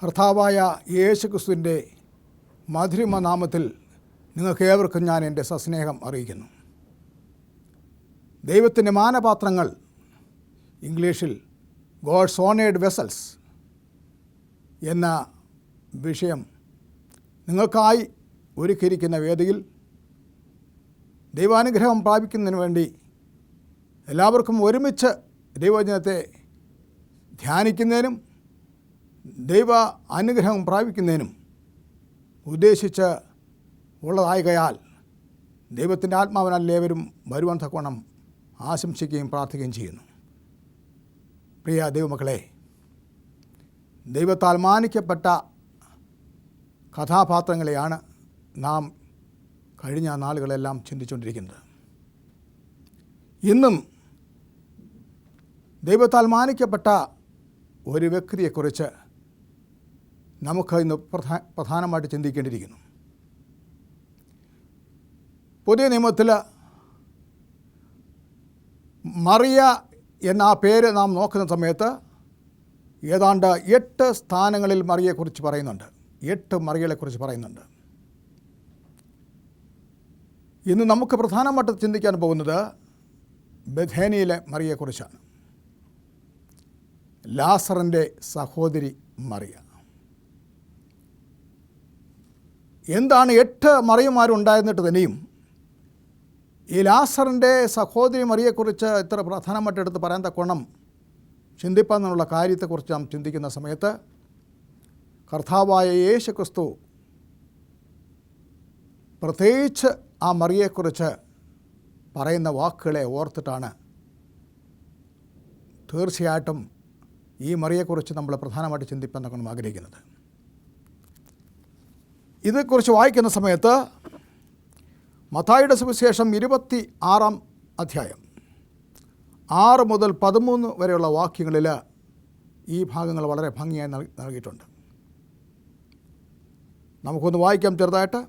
കർത്താവായ യേശുക്രിസ്തുവിൻ്റെ മധുരിമ നാമത്തിൽ നിങ്ങൾക്ക് ഏവർക്കും ഞാൻ എൻ്റെ സസ്നേഹം അറിയിക്കുന്നു. ദൈവത്തിൻ്റെ മാനപാത്രങ്ങൾ, ഇംഗ്ലീഷിൽ ഗോഡ്സ് ഓണേഡ് വെസൽസ് എന്ന വിഷയം നിങ്ങൾക്കായി ഒരുക്കിയിരിക്കുന്ന വേദിയിൽ ദൈവാനുഗ്രഹം പ്രാപിക്കുന്നതിന് വേണ്ടി എല്ലാവർക്കും ഒരുമിച്ച് ദൈവവചനത്തെ ധ്യാനിക്കുന്നതിനും ദൈവ അനുഗ്രഹം പ്രാപിക്കുന്നതിനും ഉദ്ദേശിച്ച് ഉള്ളതായകയാൽ ദൈവത്തിൻ്റെ ആത്മാവിനാൽ ഏവരും വരുവാൻ തക്കവണ്ണം ആശംസിക്കുകയും പ്രാർത്ഥിക്കുകയും ചെയ്യുന്നു. പ്രിയ ദൈവമക്കളെ, ദൈവത്താൽ മാനിക്കപ്പെട്ട കഥാപാത്രങ്ങളെയാണ് നാം കഴിഞ്ഞ നാളുകളെല്ലാം ചിന്തിച്ചുകൊണ്ടിരിക്കുന്നത്. ഇന്നും ദൈവത്താൽ മാനിക്കപ്പെട്ട ഒരു വ്യക്തിയെക്കുറിച്ച് നമുക്ക് ഇന്ന് പ്രധാനമായിട്ട് ചിന്തിക്കേണ്ടിയിരിക്കുന്നു. പുതിയ നിയമത്തിൽ മറിയ എന്ന ആ പേര് നാം നോക്കുന്ന സമയത്ത് ഏതാണ്ട് 8 സ്ഥാനങ്ങളിൽ മറിയയെക്കുറിച്ച് പറയുന്നുണ്ട്. 8 മറിയകളെക്കുറിച്ച് പറയുന്നുണ്ട്. ഇന്ന് നമുക്ക് പ്രധാനമായിട്ട് ചിന്തിക്കാൻ പോകുന്നത് ബഥേനിയിലെ മറിയയെക്കുറിച്ചാണ്. ലാസറിൻ്റെ സഹോദരി മറിയ. എന്താണ് 8 മറിയമാരുണ്ടായിരുന്നിട്ട് തന്നെയും ഈ ലാസറിൻ്റെ സഹോദരി മറിയയെക്കുറിച്ച് ഇത്ര പ്രധാനമായിട്ട് എടുത്ത് പറയാൻ തക്കവണ്ണം ചിന്തിപ്പാന്നുള്ള കാര്യത്തെക്കുറിച്ച് നാം ചിന്തിക്കുന്ന സമയത്ത് കർത്താവായ യേശുക്രിസ്തു പ്രത്യേകിച്ച് ആ മറിയയെക്കുറിച്ച് പറയുന്ന വാക്കുകളെ ഓർത്തിട്ടാണ് തീർച്ചയായിട്ടും ഈ മറിയയെക്കുറിച്ച് നമ്മൾ പ്രധാനമായിട്ട് ചിന്തിപ്പാൻ തക്കണം ആഗ്രഹിക്കുന്നത്. ഇതേക്കുറിച്ച് വായിക്കുന്ന സമയത്ത് മത്തായിയുടെ സുവിശേഷം 26-ാം അധ്യായം 6 മുതൽ 13 വരെയുള്ള വാക്യങ്ങളിൽ ഈ ഭാഗങ്ങൾ വളരെ ഭംഗിയായി നൽകിയിട്ടുണ്ട്. നമുക്കൊന്ന് വായിക്കാം ചെറുതായിട്ട്.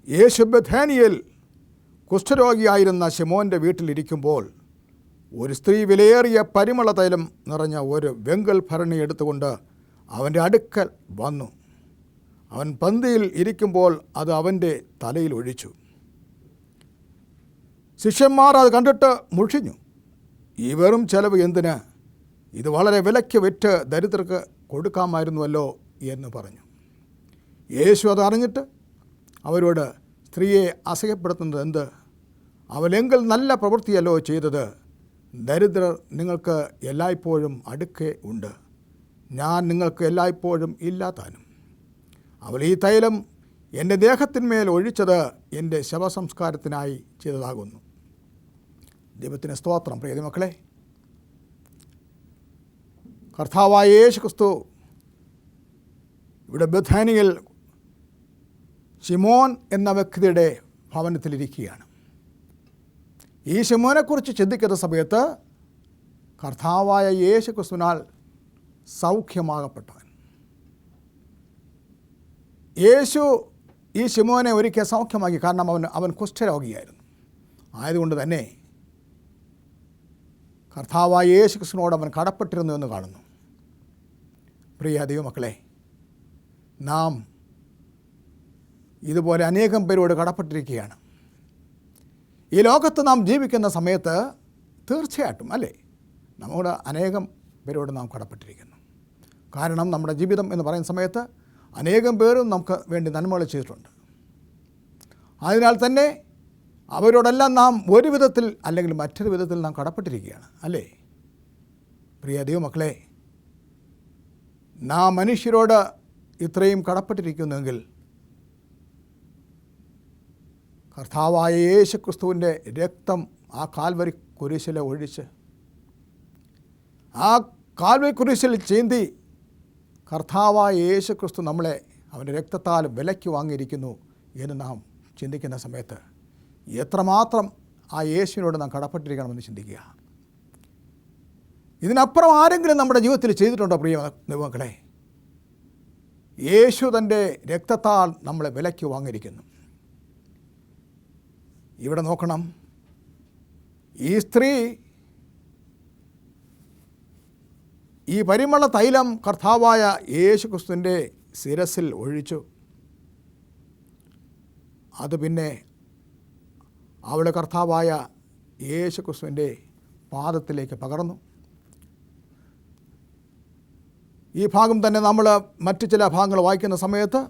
യേശു ബഥേനിയിൽ കുഷ്ഠരോഗിയായിരുന്ന ശിമോൻ്റെ വീട്ടിലിരിക്കുമ്പോൾ ഒരു സ്ത്രീ വിലയേറിയ പരിമള തൈലം നിറഞ്ഞ ഒരു വെങ്കൽ ഭരണി എടുത്തുകൊണ്ട് അവൻ്റെ അടുക്കൽ വന്നു. അവൻ പന്തിയിൽ ഇരിക്കുമ്പോൾ അത് അവൻ്റെ തലയിൽ ഒഴിച്ചു. ശിഷ്യന്മാർ അത് കണ്ടിട്ട് മുഷിഞ്ഞു. ഈ വെറും ചെലവ് എന്തിന്? ഇത് വളരെ വിലയ്ക്ക് വിറ്റ് ദരിദ്രർക്ക് കൊടുക്കാമായിരുന്നുവല്ലോ എന്ന് പറഞ്ഞു. യേശു അതറിഞ്ഞിട്ട് അവരോട്, സ്ത്രീയെ അസഹ്യപ്പെടുത്തുന്നത് എന്ത്? അവലെങ്കിൽ നല്ല പ്രവൃത്തിയല്ലോ ചെയ്തത്. ദരിദ്രർ നിങ്ങൾക്ക് എല്ലായ്പ്പോഴും അടുക്കെ ഉണ്ട്, ഞാൻ നിങ്ങൾക്ക് എല്ലായ്പ്പോഴും ഇല്ലാതാനും. അവൾ ഈ തൈലം എൻ്റെ ദേഹത്തിന്മേൽ ഒഴിച്ചത് എൻ്റെ ശവസംസ്കാരത്തിനായി ചെയ്തതാകുന്നു. ദൈവത്തിന് സ്തോത്രം. പ്രിയ മക്കളെ, കർത്താവായ യേശുക്രിസ്തു ഇവിടെ ബഥാനിയിൽ ശിമോൻ എന്ന വ്യക്തിയുടെ ഭവനത്തിലിരിക്കുകയാണ്. ഈ ശിമോനെക്കുറിച്ച് ചിന്തിക്കുന്ന സമയത്ത് കർത്താവായ യേശുക്രിസ്തുവിനാൽ സൗഖ്യമാകപ്പെട്ടവൻ. യേശു ഈ ശിമോനെ ഒരിക്കൽ സൗഖ്യമാക്കി. കാരണം അവൻ കുഷ്ഠരോഗിയായിരുന്നു. ആയതുകൊണ്ട് തന്നെ കർത്താവായ യേശുക്രിസ്തുവിനോട് അവൻ കടപ്പെട്ടിരുന്നു എന്ന് കാണുന്നു. പ്രിയ ദൈവമക്കളെ, നാം ഇതുപോലെ അനേകം പേരോട് കടപ്പെട്ടിരിക്കുകയാണ്. ഈ ലോകത്ത് നാം ജീവിക്കുന്ന സമയത്ത് തീർച്ചയായിട്ടും അല്ലേ, നമ്മോട് അനേകം പേരോട് നാം കടപ്പെട്ടിരിക്കുന്നു. കാരണം നമ്മുടെ ജീവിതം എന്ന് പറയുന്ന സമയത്ത് അനേകം പേരും നമുക്ക് വേണ്ടി നന്മകൾ ചെയ്തിട്ടുണ്ട്. അതിനാൽ തന്നെ അവരോടെല്ലാം നാം ഒരു വിധത്തിൽ അല്ലെങ്കിൽ മറ്റൊരു വിധത്തിൽ നാം കടപ്പെട്ടിരിക്കുകയാണ് അല്ലേ. പ്രിയ ദൈവമക്കളെ, നാം മനുഷ്യരോട് ഇത്രയും കടപ്പെട്ടിരിക്കുന്നുവെങ്കിൽ കർത്താവായ യേശുക്രിസ്തുവിൻ്റെ രക്തം ആ കാൽവരി കുരിശിൽ ഒഴിച്ച് ആ കാൽവരി കുരിശിൽ ചീന്തി കർത്താവായ യേശുക്രിസ്തു നമ്മളെ അവൻ്റെ രക്തത്താൽ വിലയ്ക്ക് വാങ്ങിയിരിക്കുന്നു എന്ന് നാം ചിന്തിക്കുന്ന സമയത്ത് എത്രമാത്രം ആ യേശുവിനോട് നാം കടപ്പെട്ടിരിക്കണമെന്ന് ചിന്തിക്കുക. ഇതിനപ്പുറം ആരെങ്കിലും നമ്മുടെ ജീവിതത്തിൽ ചെയ്തിട്ടുണ്ടോ പ്രിയ ദൈവമക്കളെ? യേശു തൻ്റെ രക്തത്താൽ നമ്മളെ വിലയ്ക്ക് വാങ്ങിയിരിക്കുന്നു. ഇവിടെ നോക്കണം, ഈ സ്ത്രീ ഈ പരിമള തൈലം കർത്താവായ യേശു ക്രിസ്തുവിൻ്റെ ശിരസിൽ ഒഴിച്ചു. അത് പിന്നെ അവളെ കർത്താവായ യേശു ക്രിസ്തുവിൻ്റെ പാദത്തിലേക്ക് പകർന്നു. ഈ ഭാഗം തന്നെ നമ്മൾ മറ്റു ചില ഭാഗങ്ങൾ വായിക്കുന്ന സമയത്ത്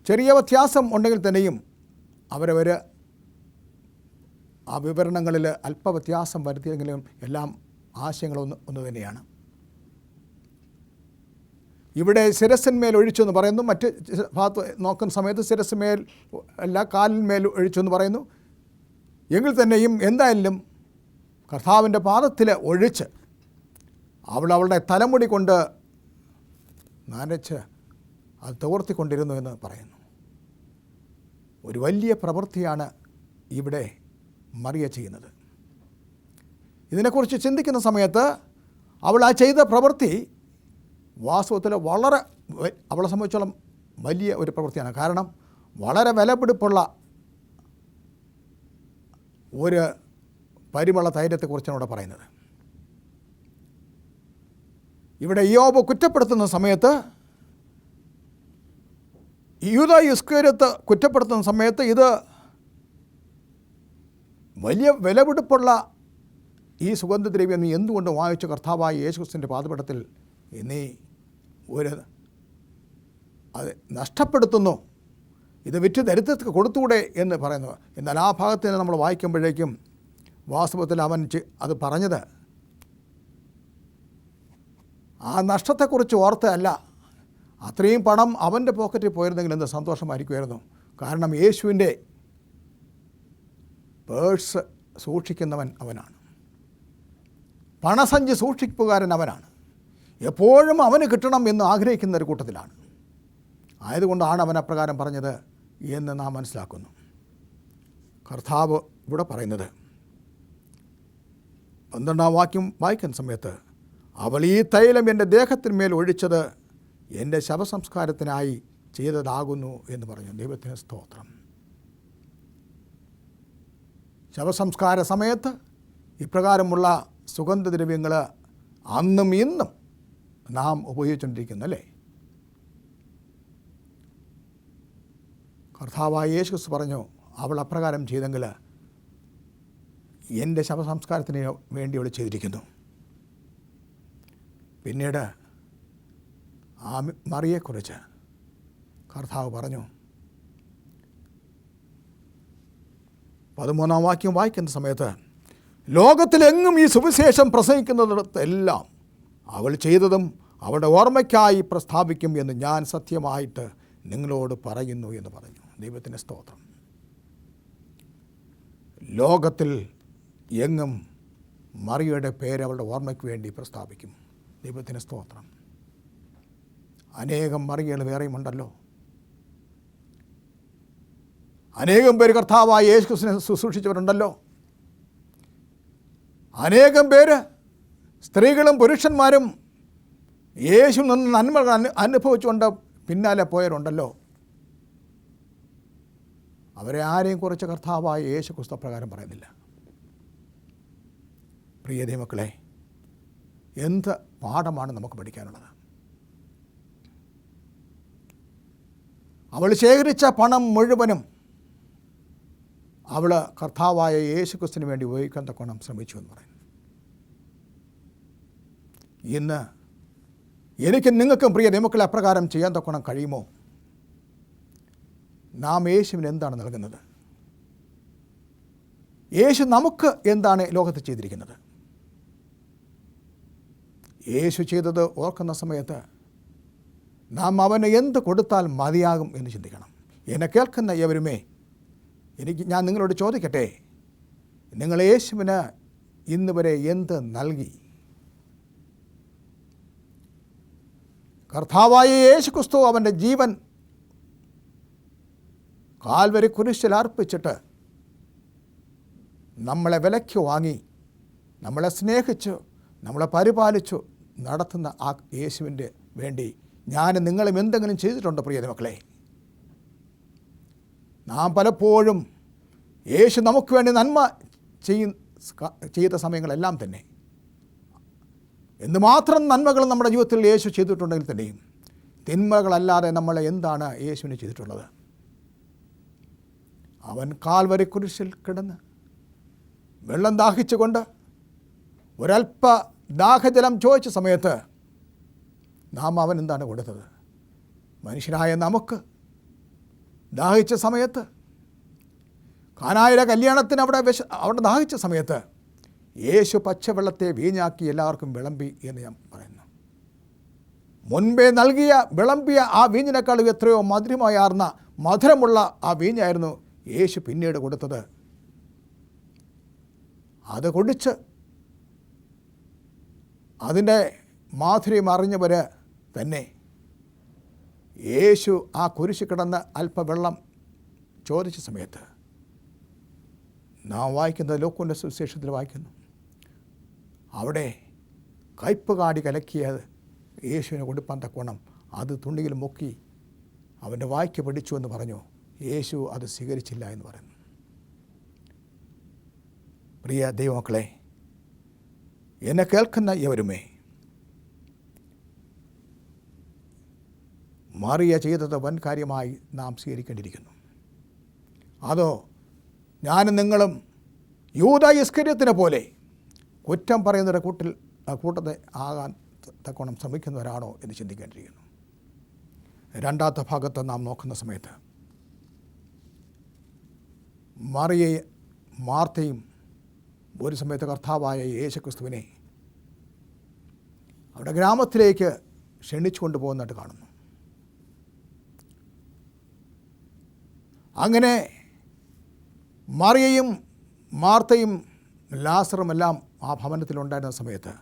ചെറിയ വ്യത്യാസം ഉണ്ടെങ്കിൽ തന്നെയും അവരവർ ആ വിവരണങ്ങളിൽ അല്പവ്യത്യാസം വരുത്തിയെങ്കിലും എല്ലാം ആശയങ്ങളൊന്ന് തന്നെയാണ്. ഇവിടെ ശിരസിന്മേൽ ഒഴിച്ചു എന്ന് പറയുന്നു. മറ്റ് ഭാഗത്ത് നോക്കുന്ന സമയത്ത് ശിരസിന്മേൽ അല്ല കാലിന്മേൽ ഒഴിച്ചു എന്ന് പറയുന്നു. എങ്കിൽ തന്നെയും എന്തായാലും കർത്താവിൻ്റെ പാദത്തിൽ ഒഴിച്ച് അവളുടെ തലമുടി കൊണ്ട് നനച്ച് അത് തോർത്തിക്കൊണ്ടിരുന്നു എന്ന് പറയുന്നു. ഒരു വലിയ പ്രവൃത്തിയാണ് ഇവിടെ മറിയ ചെയ്യുന്നത്. ഇതിനെക്കുറിച്ച് ചിന്തിക്കുന്ന സമയത്ത് അവൾ ആ ചെയ്ത പ്രവൃത്തി വാസ്തവത്തിൽ വളരെ അവളെ സംബന്ധിച്ചോളം വലിയ ഒരു പ്രവൃത്തിയാണ്. കാരണം വളരെ വിലപിടിപ്പുള്ള ഒരു പരിമള തൈലത്തെക്കുറിച്ചാണ് ഇവിടെ പറയുന്നത്. ഇവിടെ യോബ് കുറ്റപ്പെടുത്തുന്ന സമയത്ത്, യൂദാ ഇസ്കരിയോത്ത് കുറ്റപ്പെടുത്തുന്ന സമയത്ത് ഇത് വലിയ വിലപിടിപ്പുള്ള ഈ സുഗന്ധദ്രവ്യം നീ എന്തുകൊണ്ട് വാങ്ങിച്ചു കർത്താവായ യേശുക്രിസ്തുവിൻ്റെ പാദപീഠത്തിൽ നീ അത് നഷ്ടപ്പെടുത്തുന്നു, ഇത് വിറ്റ് ദരിദ്രർക്ക് കൊടുത്തൂടെ എന്ന് പറയുന്നു. എന്നാൽ ആ ഭാഗത്ത് നമ്മൾ വായിക്കുമ്പോഴേക്കും വാസ്തവത്തിൽ അവൻ അത് പറഞ്ഞത് ആ നഷ്ടത്തെക്കുറിച്ച് ഓർത്തല്ല, അത്രയും പണം അവൻ്റെ പോക്കറ്റിൽ പോയിരുന്നെങ്കിൽ എന്ത് സന്തോഷമായിരിക്കുമായിരുന്നു. കാരണം യേശുവിൻ്റെ പേഴ്സ് സൂക്ഷിക്കുന്നവൻ അവനാണ്, പണസഞ്ചി സൂക്ഷിപ്പുകാരൻ അവനാണ്, എപ്പോഴും അവന് കിട്ടണം എന്ന് ആഗ്രഹിക്കുന്ന ഒരു കൂട്ടത്തിലാണ്. ആയതുകൊണ്ടാണ് അവൻ അപ്രകാരം പറഞ്ഞത് എന്ന് നാം മനസ്സിലാക്കുന്നു. കർത്താവ് ഇവിടെ പറയുന്നത് 12-ാം വാക്യം വായിക്കുന്ന സമയത്ത്, അവൾ ഈ തൈലം എൻ്റെ ദേഹത്തിന്മേൽ ഒഴിച്ചത് എൻ്റെ ശവസംസ്കാരത്തിനായി ചെയ്തതാകുന്നു എന്ന് പറഞ്ഞു. ദൈവത്തിന് സ്തോത്രം. ശവസംസ്കാര സമയത്ത് ഇപ്രകാരമുള്ള സുഗന്ധദ്രവ്യങ്ങൾ അന്നും ഇന്നും നാം ഉപയോഗിച്ചുകൊണ്ടിരിക്കുന്നു, അല്ലേ? കർത്താവായ യേശു ക്രിസ്തു പറഞ്ഞു, അവൾ അപ്രകാരം ചെയ്തെങ്കിൽ എൻ്റെ ശവസംസ്കാരത്തിന് വേണ്ടി അവൾ ചെയ്തിരിക്കുന്നു. പിന്നീട് ആ മറിയെക്കുറിച്ച് കർത്താവ് പറഞ്ഞു. 13-ാം വാക്യം വായിക്കുന്ന സമയത്ത്, ലോകത്തിലെങ്ങും ഈ സുവിശേഷം പ്രസംഗിക്കുന്നിടത്തെല്ലാം അവൾ ചെയ്തതും അവളുടെ ഓർമ്മയ്ക്കായി പ്രസ്താവിക്കും എന്ന് ഞാൻ സത്യമായിട്ട് നിങ്ങളോട് പറയുന്നു എന്ന് പറഞ്ഞു. ദൈവത്തിൻ്റെ സ്തോത്രം. ലോകത്തിൽ എങ്ങും മറിയയുടെ പേര് അവളുടെ ഓർമ്മയ്ക്ക് വേണ്ടി പ്രസ്താവിക്കും. ദൈവത്തിന് സ്തോത്രം. അനേകം മറിയകൾ വേറെയും ഉണ്ടല്ലോ. അനേകം പേര് കർത്താവായ യേശു ക്രിസ്തുവിനെ ശുശ്രൂഷിച്ചവരുണ്ടല്ലോ. അനേകം പേര് സ്ത്രീകളും പുരുഷന്മാരും യേശു നിന്ന് നന്മകൾ അനുഭവിച്ചുകൊണ്ട് പിന്നാലെ പോയവരുണ്ടല്ലോ. അവരെ ആരെയും കുറിച്ച് കർത്താവായ യേശു ക്രിസ്തു പ്രകാരം പറയുന്നില്ല. പ്രിയ ദൈവമക്കളെ, എന്ത് പാഠമാണ് നമുക്ക് പഠിക്കാനുള്ളത്? അവൾ ശേഖരിച്ച പണം മുഴുവനും അവൾ കർത്താവായ യേശു ക്രിസ്തുവിന് വേണ്ടി ഉപയോഗിക്കാൻ തക്കവണ്ണം ശ്രമിച്ചു എന്ന് പറയുന്നു. ഇന്ന് എനിക്കും നിങ്ങൾക്കും പ്രിയ ദൈവമക്കളെ അപ്രകാരം ചെയ്യാൻ തക്കവണ്ണം കഴിയുമോ? നാം യേശുവിന് എന്താണ് നൽകുന്നത്? യേശു നമുക്ക് എന്താണ് ലോകത്ത് ചെയ്തിരിക്കുന്നത്? യേശു ചെയ്തത് ഓർക്കുന്ന സമയത്ത് നാം അവന് എന്ത് കൊടുത്താൽ മതിയാകും എന്ന് ചിന്തിക്കണം. എന്നെ കേൾക്കുന്ന ഏവരുമേ, ഞാൻ നിങ്ങളോട് ചോദിക്കട്ടെ, നിങ്ങൾ യേശുവിന് ഇന്ന് വരെ എന്ത് നൽകി? കർത്താവായ യേശു ക്രിസ്തു അവൻ്റെ ജീവൻ കാൽവരി കുരിശിൽ അർപ്പിച്ചിട്ട് നമ്മളെ വിലയ്ക്ക് വാങ്ങി, നമ്മളെ സ്നേഹിച്ചു, നമ്മളെ പരിപാലിച്ചു നടത്തുന്ന ആ യേശുവിൻ്റെ വേണ്ടി ഞാൻ നിങ്ങളും എന്തെങ്കിലും ചെയ്തിട്ടുണ്ടോ പ്രിയ മക്കളെ? നാം പലപ്പോഴും യേശു നമുക്ക് വേണ്ടി നന്മ ചെയ്ത സമയങ്ങളെല്ലാം തന്നെ എന്തുമാത്രം നന്മകൾ നമ്മുടെ ജീവിതത്തിൽ യേശു ചെയ്തിട്ടുണ്ടെങ്കിൽ തന്നെയും തിന്മകളല്ലാതെ നമ്മളെ എന്താണ് യേശുവിന് ചെയ്തിട്ടുള്ളത്? അവൻ കാൽവരി കുരിശിൽ കിടന്ന് വെള്ളം ദാഹിച്ചുകൊണ്ട് ഒരൽപ്പ ദാഹജലം ചോദിച്ച സമയത്ത് നാം അവൻ എന്താണ് കൊടുത്തത്? മനുഷ്യനായ നമുക്ക് ദാഹിച്ച സമയത്ത്, കാനായിലെ കല്യാണത്തിന് അവിടെ ദാഹിച്ച സമയത്ത് യേശു പച്ചവെള്ളത്തെ വീഞ്ഞാക്കി എല്ലാവർക്കും വിളമ്പി എന്ന് ഞാൻ പറയുന്നു. മുൻപേ വിളമ്പിയ ആ വീഞ്ഞിനേക്കാളും എത്രയോ മധുരമുള്ള ആ വീഞ്ഞായിരുന്നു യേശു പിന്നീട് കൊടുത്തത്. അത് കുടിച്ച് അതിൻ്റെ മാധുര്യം അറിഞ്ഞവർ തന്നെ യേശു ആ കുരിശ് കിടന്ന് അല്പവെള്ളം ചോദിച്ച സമയത്ത് നാം വായിക്കുന്നത് ലൂക്കോസിന്റെ സുവിശേഷത്തിൽ വായിക്കുന്നു. അവിടെ കയ്പ് കാടി കലക്കിയത് യേശുവിനെ കൊടുപ്പാൻ തക്കോണം അത് തുണിയിൽ മുക്കി അവൻ്റെ വായ്ക്ക് പിടിച്ചു എന്ന് പറഞ്ഞു. യേശു അത് സ്വീകരിച്ചില്ല എന്ന് പറയുന്നു. പ്രിയ ദൈവമക്കളെ, എന്നെ കേൾക്കുന്ന ഇവരുമേ, മറിയ ചെയ്തത് വൻ കാര്യമായി നാം സ്വീകരിക്കേണ്ടിയിരിക്കുന്നു. അതോ ഞാനും നിങ്ങളും യൂദ ഇസ്കര്യത്തിനെ പോലെ കുറ്റം പറയുന്നവരുടെ കൂട്ടത്തെ ആകാൻ തക്കോണം ശ്രമിക്കുന്നവരാണോ എന്ന് ചിന്തിക്കേണ്ടിയിരിക്കുന്നു. രണ്ടാമത്തെ ഭാഗത്ത് നാം നോക്കുന്ന സമയത്ത് മറിയയും മാർത്തയും ഒരു സമയത്ത് കർത്താവായ യേശുക്രിസ്തുവിനെ അവിടെ ഗ്രാമത്തിലേക്ക് ക്ഷണിച്ചു കൊണ്ടുപോകുന്നതായിട്ട് കാണുന്നു. അങ്ങനെ മറിയയും മാർത്തയും ലാസറുമെല്ലാം ആ ഭവനത്തിലുണ്ടായിരുന്ന സമയത്ത്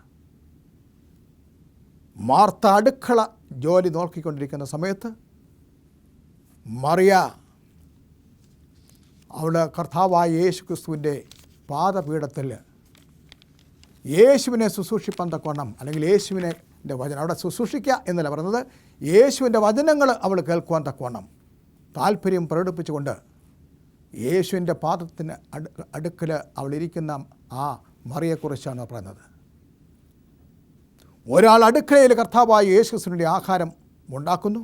മാർത്ത അടുക്കള ജോലി നോക്കിക്കൊണ്ടിരിക്കുന്ന സമയത്ത് മറിയ അവിടെ കർത്താവായ യേശുക്രിസ്തുവിൻ്റെ പാദപീഠത്തിൽ യേശുവിനെ ശുശ്രൂഷിപ്പാൻ തക്കവണ്ണം, അല്ലെങ്കിൽ യേശുവിൻ്റെ വചനം, അവിടെ ശുശ്രൂഷിക്കുക എന്നല്ല പറയുന്നത്, യേശുവിൻ്റെ വചനങ്ങൾ അവൾ കേൾക്കുവാൻ തക്കവണ്ണം താല്പര്യം പ്രകടിപ്പിച്ചുകൊണ്ട് യേശുവിൻ്റെ പാദത്തിന് അടുക്കൽ അവളിരിക്കുന്ന ആ മറിയെക്കുറിച്ചാണ് പറയുന്നത്. ഒരാൾ അടുക്കളയിൽ കർത്താവായ യേശുക്രിസ്തുവിൻ്റെ ആഹാരം ഉണ്ടാക്കുന്നു,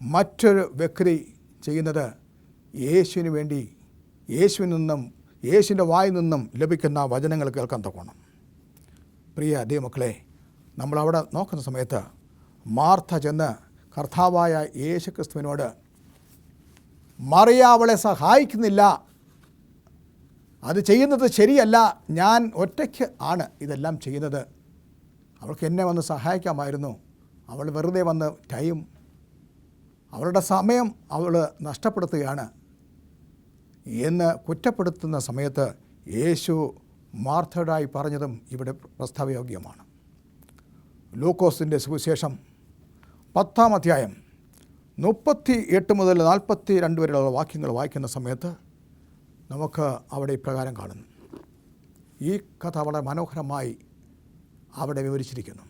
മറ്റൊരു വ്യക്തി ചെയ്യുന്നത് യേശുവിന് വേണ്ടി യേശുവിൻ്റെ വായിൽ നിന്നും ലഭിക്കുന്ന വചനങ്ങൾ കേൾക്കാൻ തക്കോണം. പ്രിയ ദൈവമക്കളെ, നമ്മളവിടെ നോക്കുന്ന സമയത്ത് മാർത്ത ചെന്ന് കർത്താവായ യേശുക്രിസ്തുവിനോട് മറിയ അവളെ സഹായിക്കുന്നില്ല, അത് ചെയ്യുന്നത് ശരിയല്ല, ഞാൻ ഒറ്റയ്ക്ക് ആണ് ഇതെല്ലാം ചെയ്യുന്നത്, അവൾക്ക് എന്നെ വന്ന് സഹായിക്കാമായിരുന്നു, അവൾ വെറുതെ വന്ന് അവളുടെ സമയം അവൾ നഷ്ടപ്പെടുത്തുകയാണ് എന്ന് കുറ്റപ്പെടുത്തുന്ന സമയത്ത് യേശു മാർത്തയോടായി പറഞ്ഞതും ഇവിടെ പ്രസ്താവയോഗ്യമാണ്. ലൂക്കോസിൻ്റെ സുവിശേഷം 10-ാം അധ്യായം 38 മുതൽ 42 വരെയുള്ള വാക്യങ്ങൾ വായിക്കുന്ന സമയത്ത് നമുക്ക് അവിടെ ഇപ്രകാരം കാണുന്നു. ഈ കഥ വളരെ മനോഹരമായി അവിടെ വിവരിച്ചിരിക്കുന്നു.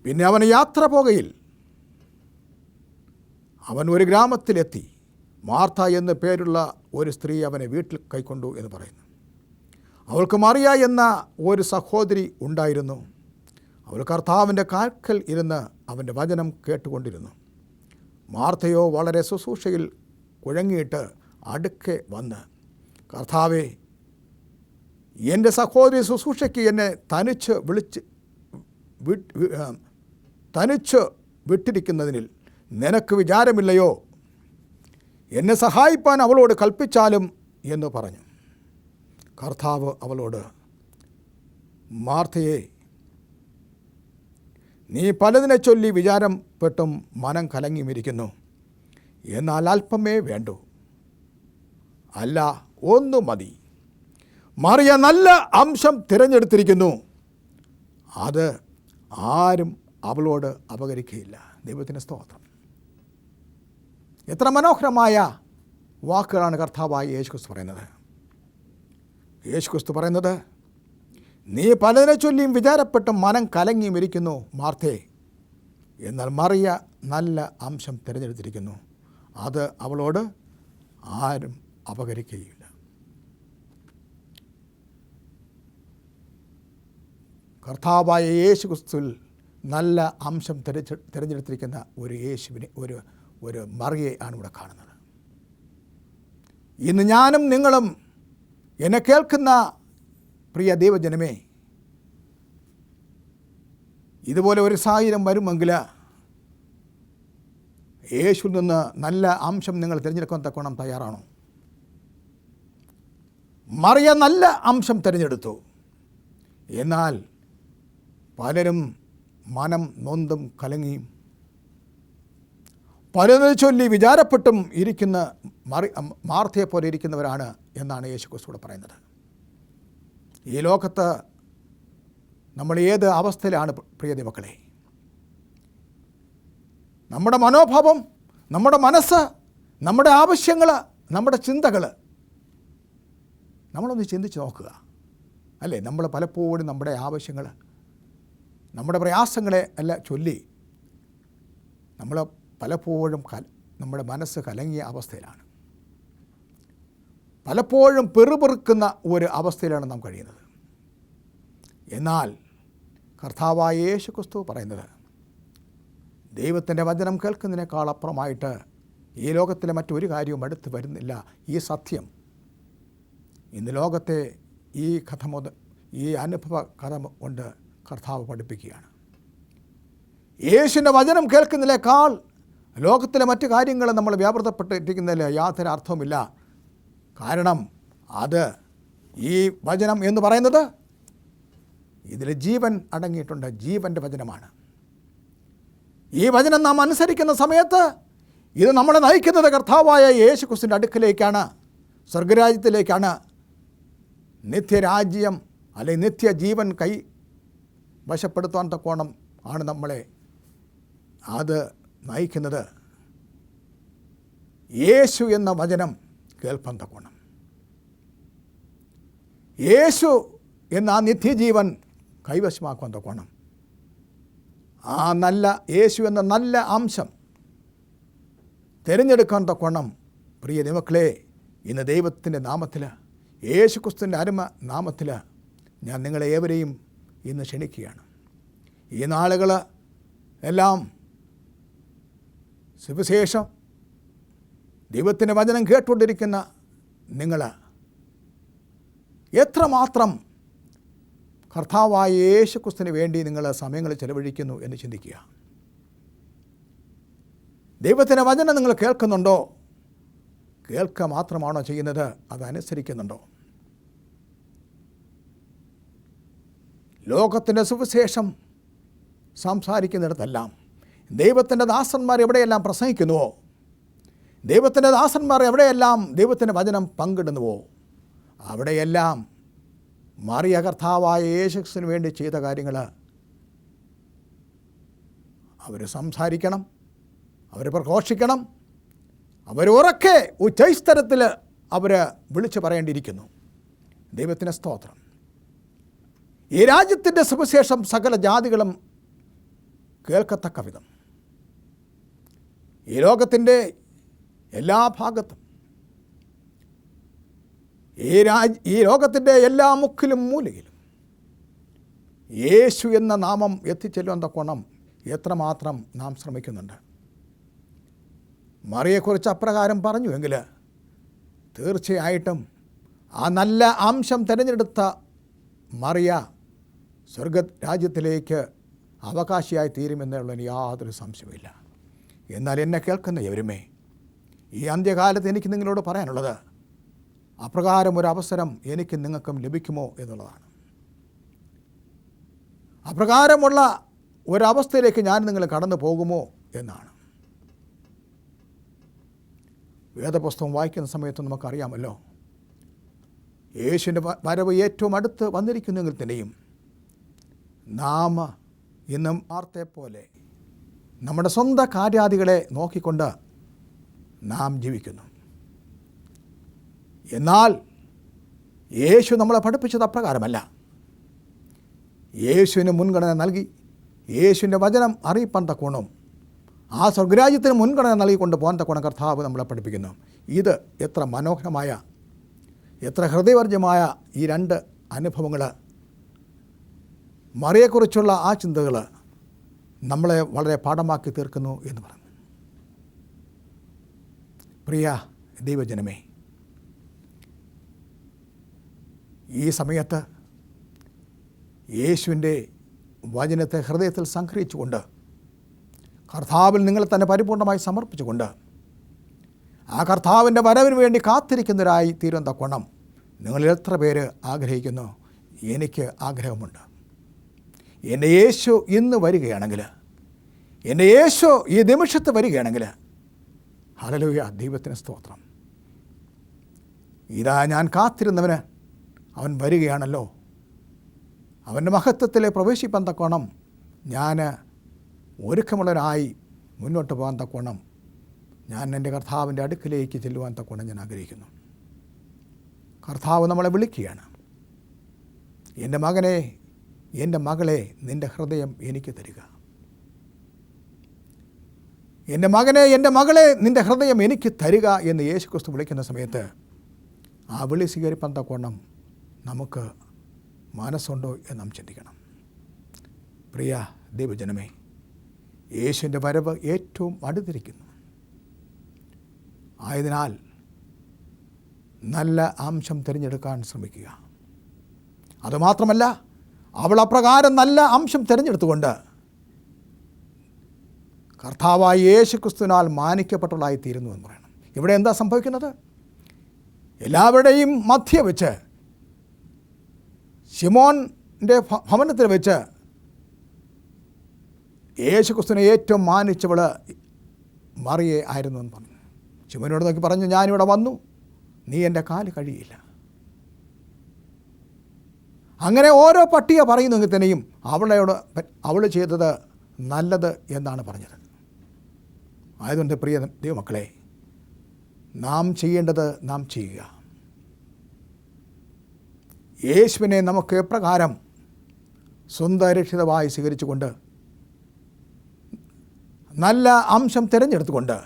പിന്നെ അവൻ യാത്ര പോകയിൽ അവൻ ഒരു ഗ്രാമത്തിലെത്തി. മാർത്ത എന്ന് പേരുള്ള ഒരു സ്ത്രീ അവനെ വീട്ടിൽ കൈക്കൊണ്ടു എന്ന് പറയുന്നു. അവൾക്ക് മറിയ എന്ന ഒരു സഹോദരി ഉണ്ടായിരുന്നു. അവൾ കർത്താവിൻ്റെ കാൽക്കൽ ഇരുന്ന് അവൻ്റെ വചനം കേട്ടുകൊണ്ടിരുന്നു. മാർത്തയോ വളരെ ശുശ്രൂഷയിൽ കുഴങ്ങിയിട്ട് അടുക്കെ വന്ന്, കർത്താവേ, എൻ്റെ സഹോദരി ശുശ്രൂഷയ്ക്ക് എന്നെ തനിച്ച് വിട്ടിരിക്കുന്നതിൽ നിനക്ക് വിചാരമില്ലയോ? എന്നെ സഹായിപ്പാൻ അവളോട് കൽപ്പിച്ചാലും എന്ന് പറഞ്ഞു. കർത്താവ് അവളോട്, മാർത്തയെ, നീ പലതിനെ ചൊല്ലി വിചാരപ്പെട്ടും മനം കലങ്ങിയുമിരിക്കുന്നു. എന്നാൽ അല്പമേ വേണ്ടൂ, അല്ല ഒന്നു മതി. മറിയ നല്ല അംശം തിരഞ്ഞെടുത്തിരിക്കുന്നു, അത് ആരും അവളോട് അപകരിക്കുകയില്ല. ദൈവത്തിന് സ്തോത്രം. എത്ര മനോഹരമായ വാക്കുകളാണ് കർത്താവായ യേശുക്രിസ്തു പറയുന്നത്. യേശുക്രിസ്തു പറയുന്നത്, നീ പലതിനെ ചൊല്ലിയും വിചാരപ്പെട്ടും മനം കലങ്ങിയും ഇരിക്കുന്നു മാർത്തേ, എന്നാൽ മറിയ നല്ല അംശം തിരഞ്ഞെടുത്തിരിക്കുന്നു, അത് അവളോട് ആരും അപകരിക്കുകയില്ല. കർത്താവായ യേശു ക്രിസ്തുവിൽ നല്ല അംശം തിരഞ്ഞെടുത്തിരിക്കുന്ന ഒരു യേശുവിനെ ഒരു മറിയെ ആണ് ഇവിടെ കാണുന്നത്. ഇന്ന് ഞാനും നിങ്ങളും എന്നെ കേൾക്കുന്ന പ്രിയ ദൈവജനമേ, ഇതുപോലെ ഒരു സാഹചര്യം വരുമെങ്കിൽ യേശുവിൽ നിന്ന് നല്ല അംശം നിങ്ങൾ തിരഞ്ഞെടുക്കാൻ തക്കോണം തയ്യാറാണോ? മറിയ നല്ല അംശം തിരഞ്ഞെടുത്തു. എന്നാൽ പലരും മനം നൊന്തും കലങ്ങിയും പലതിനെ ചൊല്ലി വിചാരപ്പെട്ടും ഇരിക്കുന്ന മാർത്തയെപ്പോലെ ഇരിക്കുന്നവരാണ് എന്നാണ് യേശു ക്രിസ്തു പറയുന്നത്. ഈ ലോകത്ത് നമ്മൾ ഏത് അവസ്ഥയിലാണ് പ്രിയ മക്കളെ? നമ്മുടെ മനോഭാവം, നമ്മുടെ മനസ്സ്, നമ്മുടെ ആവശ്യങ്ങൾ, നമ്മുടെ ചിന്തകൾ നമ്മളൊന്ന് ചിന്തിച്ച് നോക്കുക, അല്ലേ? നമ്മൾ പലപ്പോഴും നമ്മുടെ ആവശ്യങ്ങൾ, നമ്മുടെ പ്രയാസങ്ങളെ എല്ലാം ചൊല്ലി നമ്മൾ പലപ്പോഴും നമ്മുടെ മനസ്സ് കലങ്ങിയ അവസ്ഥയിലാണ്. പലപ്പോഴും പെറുപെറുക്കുന്ന ഒരു അവസ്ഥയിലാണ് നാം കഴിയുന്നത്. എന്നാൽ കർത്താവായ യേശു ക്രിസ്തു പറയുന്നത്, ദൈവത്തിൻ്റെ വചനം കേൾക്കുന്നതിനേക്കാൾ അപ്പുറമായിട്ട് ഈ ലോകത്തിലെ മറ്റൊരു കാര്യവും അടുത്ത് വരുന്നില്ല. ഈ സത്യം ഇന്ന് ലോകത്തെ ഈ അനുഭവ കഥ കൊണ്ട് കർത്താവ് പഠിപ്പിക്കുകയാണ്. യേശുവിൻ്റെ വചനം കേൾക്കുന്നതിനേക്കാൾ ലോകത്തിലെ മറ്റു കാര്യങ്ങൾ നമ്മൾ വ്യാപൃതപ്പെട്ടിരിക്കുന്നതിൽ യാതൊരു അർത്ഥവുമില്ല. കാരണം അത് ഈ വചനം എന്ന് പറയുന്നത് ഇതിൽ ജീവൻ അടങ്ങിയിട്ടുണ്ട്. ജീവൻ്റെ വചനമാണ്. ഈ വചനം നാം അനുസരിക്കുന്ന സമയത്ത് ഇത് നമ്മളെ നയിക്കുന്നത് കർത്താവായ യേശു ക്രിസ്തുവിൻ്റെ അടുക്കലേക്കാണ്, സ്വർഗരാജ്യത്തിലേക്കാണ്. നിത്യരാജ്യം അല്ലെങ്കിൽ നിത്യജീവൻ വശപ്പെടുത്താൻ തക്കോണം ആണ് നമ്മളെ അത് നയിക്കുന്നത്. യേശു എന്ന വചനം കേൾപ്പാൻ തക്കോണം, യേശു എന്ന ആ നിത്യജീവൻ കൈവശമാക്കാൻ തക്കോണം, ആ നല്ല യേശു എന്ന നല്ല അംശം തിരഞ്ഞെടുക്കാൻ തക്കോണം. പ്രിയ ദൈവമക്കളെ, ഇന്ന് ദൈവത്തിൻ്റെ നാമത്തിൽ, യേശു ക്രിസ്തുവിൻ്റെ അരുമ നാമത്തിൽ ഞാൻ നിങ്ങളെ ഏവരെയും ഇന്ന് ക്ഷണിക്കുകയാണ്. ഈ നാളുകൾ എല്ലാം സുവിശേഷം ദൈവത്തിൻ്റെ വചനം കേട്ടുകൊണ്ടിരിക്കുന്ന നിങ്ങൾ എത്രമാത്രം കർത്താവായ യേശു ക്രിസ്തുവിന് വേണ്ടി നിങ്ങൾ സമയങ്ങൾ ചെലവഴിക്കുന്നു എന്ന് ചിന്തിക്കുക. ദൈവത്തിൻ്റെ വചനം നിങ്ങൾ കേൾക്കുന്നുണ്ടോ? കേൾക്കുക മാത്രമാണോ ചെയ്യുന്നത്? അതനുസരിക്കുന്നുണ്ടോ? ലോകത്തിൻ്റെ സുവിശേഷം സംസാരിക്കുന്നിടത്തെല്ലാം ദൈവത്തിൻ്റെ ദാസന്മാർ എവിടെയെല്ലാം പ്രസംഗിക്കുന്നുവോ, ദൈവത്തിൻ്റെ ദാസന്മാർ എവിടെയെല്ലാം ദൈവത്തിൻ്റെ വചനം പങ്കിടുന്നുവോ, അവിടെയെല്ലാം മറിയ കർത്താവായ യേശുക്രിസ്തുവിന് വേണ്ടി ചെയ്ത കാര്യങ്ങൾ അവർ സംസാരിക്കണം, അവർ പ്രഘോഷിക്കണം, അവരുറക്കെ ഉച്ചൈസ്തരത്തിൽ അവർ വിളിച്ചു പറയേണ്ടിയിരിക്കുന്നു. ദൈവത്തിന് സ്തോത്രം. ഈ രാജ്യത്തിൻ്റെ സുവിശേഷം സകല ജാതികളും കേൾക്കത്തക്ക വിധം ഈ ലോകത്തിൻ്റെ എല്ലാ ഭാഗത്തും, ഈ ലോകത്തിൻ്റെ എല്ലാ മുക്കിലും മൂലയിലും യേശു എന്ന നാമം എത്തിച്ചെല്ലുവാൻ തക്കോണം എത്രമാത്രം നാം ശ്രമിക്കുന്നുണ്ട്. മറിയെക്കുറിച്ച് അപ്രകാരം പറഞ്ഞുവെങ്കിൽ തീർച്ചയായിട്ടും ആ നല്ല അംശം തിരഞ്ഞെടുത്ത മറിയ സ്വർഗരാജ്യത്തിലേക്ക് അവകാശിയായി തീരുമെന്നുള്ളതിന് യാതൊരു സംശയമില്ല. എന്നാൽ എന്നെ കേൾക്കുന്ന എവരുമേ, ഈ അന്ത്യകാലത്ത് എനിക്ക് നിങ്ങളോട് പറയാനുള്ളത്, അപ്രകാരം ഒരു അവസരം എനിക്ക് നിങ്ങൾക്കും ലഭിക്കുമോ എന്നുള്ളതാണ്. അപ്രകാരമുള്ള ഒരവസ്ഥയിലേക്ക് ഞാൻ നിങ്ങൾ കടന്നു പോകുമോ എന്നാണ്. വേദപുസ്തകം വായിക്കുന്ന സമയത്ത് നമുക്കറിയാമല്ലോ, യേശുവിൻ്റെ വരവ് ഏറ്റവും അടുത്ത് വന്നിരിക്കുന്നെങ്കിൽ തന്നെയും നാം ഇന്നും മാർത്തയെപ്പോലെ നമ്മുടെ സ്വന്തം കാര്യാദികളെ നോക്കിക്കൊണ്ട് നാം ജീവിക്കുന്നു. എന്നാൽ യേശു നമ്മളെ പഠിപ്പിച്ചത് അപ്രകാരമല്ല. യേശുവിന് മുൻഗണന നൽകി യേശുവിൻ്റെ വചനം അറിയിപ്പാൻ തക്കോണം, ആ സ്വർഗരാജ്യത്തിന് മുൻഗണന നൽകിക്കൊണ്ട് പോകാൻ തക്കോണം കർത്താവ് നമ്മളെ പഠിപ്പിക്കുന്നു. ഇത് എത്ര മനോഹരമായ, എത്ര ഹൃദയവർജ്യമായ ഈ രണ്ട് അനുഭവങ്ങൾ മറിയെക്കുറിച്ചുള്ള ആ ചിന്തകൾ നമ്മളെ വളരെ പാഠമാക്കി തീർക്കുന്നു എന്ന് പറഞ്ഞു. പ്രിയ ദൈവജനമേ, ഈ സമയത്ത് യേശുവിൻ്റെ വചനത്തെ ഹൃദയത്തിൽ സംഗ്രഹിച്ചുകൊണ്ട് കർത്താവിൽ നിങ്ങളെ തന്നെ പരിപൂർണമായി സമർപ്പിച്ചുകൊണ്ട് ആ കർത്താവിൻ്റെ വരവിന് വേണ്ടി കാത്തിരിക്കുന്നവരായി തീരും തക്കവണ്ണം നിങ്ങളിൽ എത്ര പേര് ആഗ്രഹിക്കുന്നു? എനിക്ക് ആഗ്രഹമുണ്ട്. എൻ്റെ യേശു ഇന്ന് വരികയാണെങ്കിൽ, എൻ്റെ യേശു ഈ നിമിഷത്ത് വരികയാണെങ്കിൽ, ഹല്ലേലൂയ, ദൈവത്തിന് സ്തോത്രം. ഇതാ ഞാൻ കാത്തിരുന്നവന് അവൻ വരികയാണല്ലോ. അവൻ്റെ മഹത്വത്തിൽ പ്രവേശിപ്പാൻ തക്കോണം ഞാൻ ഒരുക്കമുള്ളവനായി മുന്നോട്ട് പോകാൻ തക്കോണം ഞാൻ എൻ്റെ കർത്താവിൻ്റെ അടുക്കിലേക്ക് ചെല്ലുവാൻ തക്കോണം ഞാൻ ആഗ്രഹിക്കുന്നു. കർത്താവ് നമ്മളെ വിളിക്കുകയാണ്. എൻ്റെ മകനെ, എൻ്റെ മകളെ, നിൻ്റെ ഹൃദയം എനിക്ക് തരിക. എൻ്റെ മകനെ, എൻ്റെ മകളെ, നിൻ്റെ ഹൃദയം എനിക്ക് തരിക എന്ന് യേശുക്രിസ്തു വിളിക്കുന്ന സമയത്ത് ആ വിളി സ്വീകരിപ്പാൻ തക്കോണം നമുക്ക് മനസ്സുണ്ടോ എന്ന് നാം ചിന്തിക്കണം. പ്രിയ ദൈവജനമേ, യേശുവിൻ്റെ വരവ് ഏറ്റവും അടുത്തിരിക്കുന്നു. ആയതിനാൽ നല്ല അംശം തിരഞ്ഞെടുക്കാൻ ശ്രമിക്കുക. അതുമാത്രമല്ല, അവൾ അപ്രകാരം നല്ല അംശം തിരഞ്ഞെടുത്തുകൊണ്ട് കർത്താവായ യേശുക്രിസ്തുവിനാൽ മാനിക്കപ്പെട്ടവളായി തീരുന്നു എന്ന് പറയണം. ഇവിടെ എന്താ സംഭവിക്കുന്നത്? എല്ലാവരുടെയും മധ്യ വെച്ച്, ശിമോൻ്റെ ഭവനത്തിൽ വെച്ച് യേശുക്രിസ്തുവിനെ ഏറ്റവും മാനിച്ചവൾ മറിയെ ആയിരുന്നു എന്ന് പറഞ്ഞു. ശിമോനോട് നോക്കി പറഞ്ഞു, ഞാനിവിടെ വന്നു, നീ എൻ്റെ കാല് കഴിയില്ല. അങ്ങനെ ഓരോ പട്ടിക പറയുന്നെങ്കിൽ തന്നെയും അവൾ ചെയ്തത് നല്ലത് എന്നാണ് പറഞ്ഞത്. ആയതുകൊണ്ട് പ്രിയ ദൈവമക്കളെ, നാം ചെയ്യേണ്ടത് നാം ചെയ്യുക. യേശുവിനെ നമുക്ക് എപ്രകാരം സ്വന്തം രക്ഷിതമായി സ്വീകരിച്ചുകൊണ്ട് നല്ല അംശം തിരഞ്ഞെടുത്തുകൊണ്ട്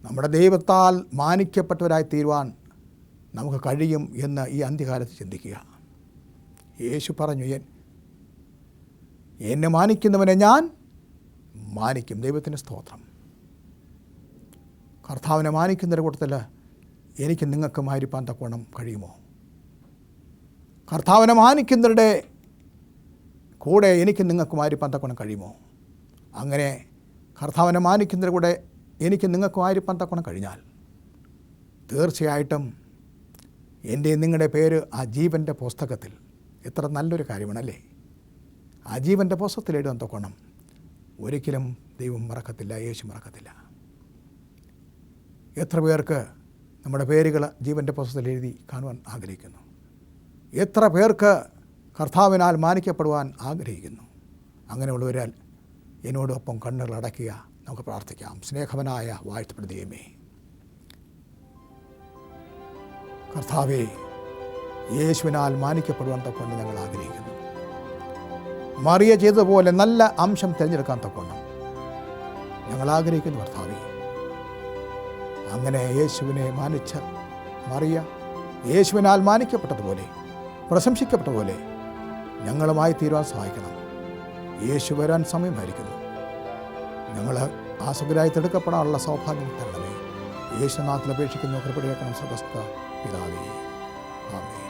നമ്മുടെ ദൈവത്താൽ മാനിക്കപ്പെട്ടവരായി തീരുവാൻ നമുക്ക് കഴിയും എന്ന് ഈ അന്ത്യകാലത്ത് ചിന്തിക്കുക. യേശു പറഞ്ഞു, എന്നെ മാനിക്കുന്നവനെ ഞാൻ മാനിക്കും. ദൈവത്തിന് സ്തോത്രം. കർത്താവിനെ മാനിക്കുന്നതിൻ്റെ കൂട്ടത്തിൽ എനിക്ക് നിങ്ങൾക്ക് മാനിപ്പാൻ തക്കവണ്ണം കഴിയുമോ? കർത്താവിനെ മാനിക്കുന്നവരുടെ കൂടെ എനിക്ക് നിങ്ങൾക്ക് മാനിപ്പാൻ തക്കവണ്ണം കഴിയുമോ? അങ്ങനെ കർത്താവിനെ മാനിക്കുന്നതിൻ്റെ കൂടെ എനിക്ക് നിങ്ങൾക്ക് മാനിപ്പാൻ തക്കവണ്ണം കഴിഞ്ഞാൽ തീർച്ചയായിട്ടും എൻ്റെ നിങ്ങളുടെ പേര് ആ ജീവൻ്റെ പുസ്തകത്തിൽ, എത്ര നല്ലൊരു കാര്യമാണല്ലേ, ആ ജീവൻ്റെ പുസ്തകത്തിൽ എഴുതാൻ തക്കവണ്ണം ഒരിക്കലും ദൈവം മറക്കത്തില്ല, യേശു മറക്കത്തില്ല. എത്ര പേർക്ക് നമ്മുടെ പേരുകൾ ജീവൻ്റെ പുസ്തകത്തിൽ എഴുതി കാണുവാൻ ആഗ്രഹിക്കുന്നു? എത്ര പേർക്ക് കർത്താവിനാൽ മാനിക്കപ്പെടുവാൻ ആഗ്രഹിക്കുന്നു? അങ്ങനെയുള്ളവരാൽ എന്നോടൊപ്പം കണ്ണുകൾ അടയ്ക്കുക. നമുക്ക് പ്രാർത്ഥിക്കാം. സ്നേഹവനായ വാഴ്ത്തപ്പെട്ട ദൈവമേ, കർത്താവേ, യേശുവിനാൽ മാനിക്കപ്പെടുവാൻ തക്കൊണ്ട് ഞങ്ങൾ ആഗ്രഹിക്കുന്നു. മറിയ ചെയ്തതുപോലെ നല്ല അംശം തിരഞ്ഞെടുക്കാൻ തക്കൊണ്ട് ഞങ്ങൾ ആഗ്രഹിക്കുന്നു. കർത്താവേ, അങ്ങനെ യേശുവിനെ മാനിച്ച മറിയ യേശുവിനാൽ മാനിക്കപ്പെട്ടതുപോലെ, പ്രശംസിക്കപ്പെട്ടതുപോലെ ഞങ്ങളുമായി തീരുവാൻ സഹായിക്കണം. യേശു വരാൻ സമയമായിരിക്കുന്നു. ഞങ്ങൾ ആസുഖരായി തെടുക്കപ്പെടാനുള്ള സൗഭാഗ്യം തരണമേ. യേശുനാഥിൽ അപേക്ഷിക്കുന്നു. കൃപ കേൾക്കണം. സ്വർഗ്ഗസ്ഥ പിതാവേ, ആമേൻ.